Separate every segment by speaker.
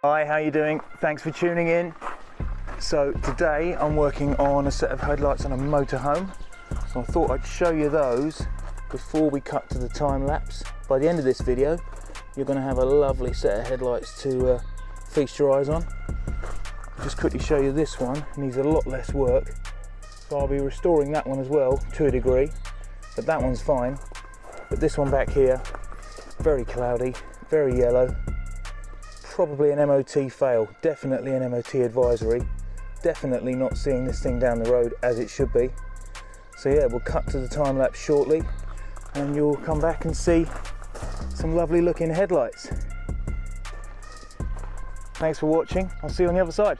Speaker 1: Hi, how you doing? Thanks for tuning in. So today I'm working on a set of headlights on a motorhome. So I thought I'd show you those before we cut to the time lapse. By the end of this video, you're going to have a lovely set of headlights to feast your eyes on. I'll just quickly show you this one. It needs a lot less work. So I'll be restoring that one as well to a degree, but that one's fine. But this one back here, very cloudy, very yellow. Probably an MOT fail, definitely an MOT advisory. Definitely not seeing this thing down the road as it should be. So yeah, we'll cut to the time lapse shortly and you'll come back and see some lovely looking headlights. Thanks for watching. I'll see you on the other side.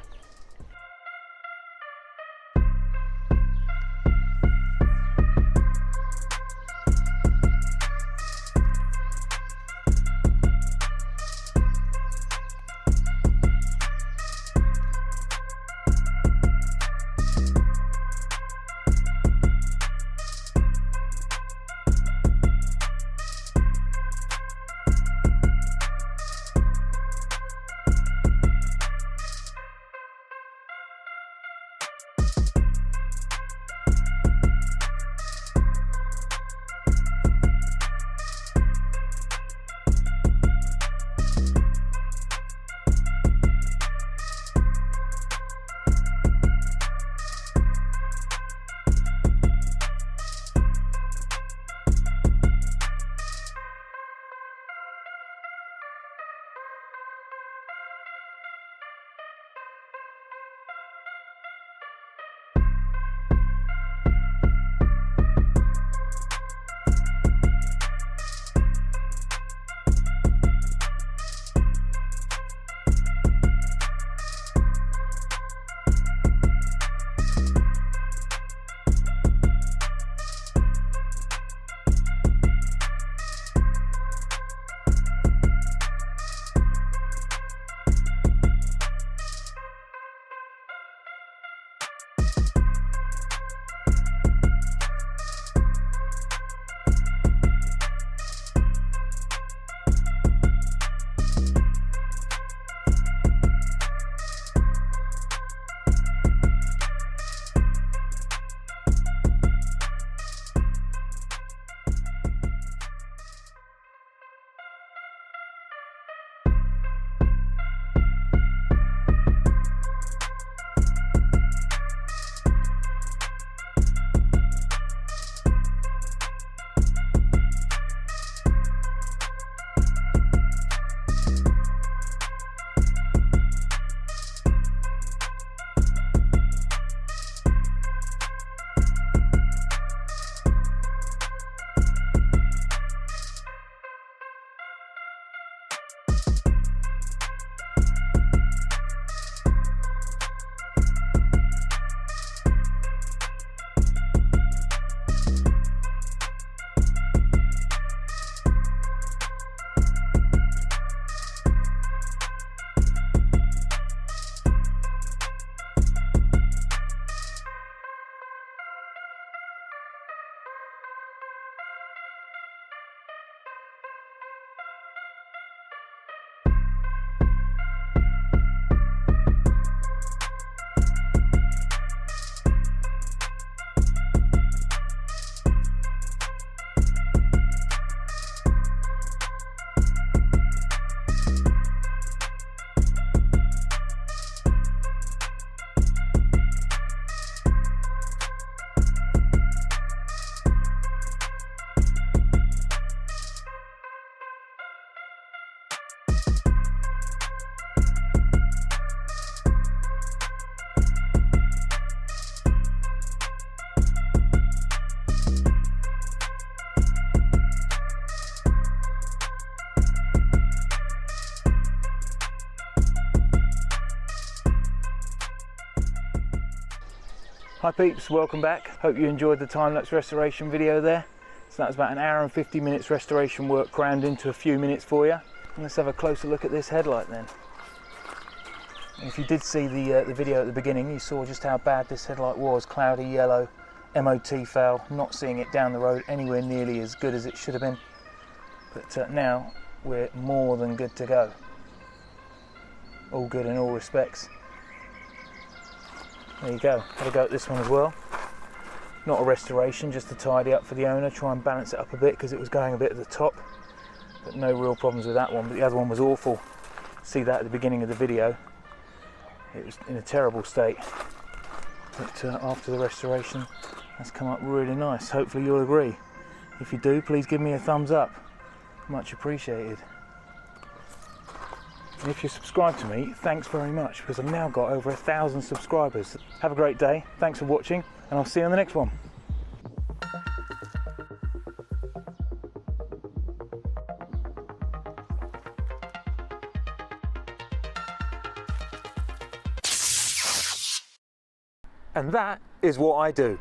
Speaker 1: Hi peeps, welcome back. Hope you enjoyed the time-lapse restoration video there. So that was about an hour and 50 minutes restoration work crammed into a few minutes for you. And let's have a closer look at this headlight then. And if you did see the video at the beginning, you saw just how bad this headlight was. Cloudy yellow, MOT fail, not seeing it down the road anywhere nearly as good as it should have been. But now we're more than good to go. all good in all respects. There you go, had a go at this one as well. Not a restoration, just to tidy up for the owner, try and balance it up a bit because it was going a bit at the top, but no real problems with that one. But the other one was awful. See that at the beginning of the video, it was in a terrible state, but after the restoration that's come up really nice. Hopefully you'll agree. If you do, please give me a thumbs up, much appreciated. And if you're subscribed to me, thanks very much, because I've now got over 1,000 subscribers. Have a great day, thanks for watching, and I'll see you on the next one. And that is what I do.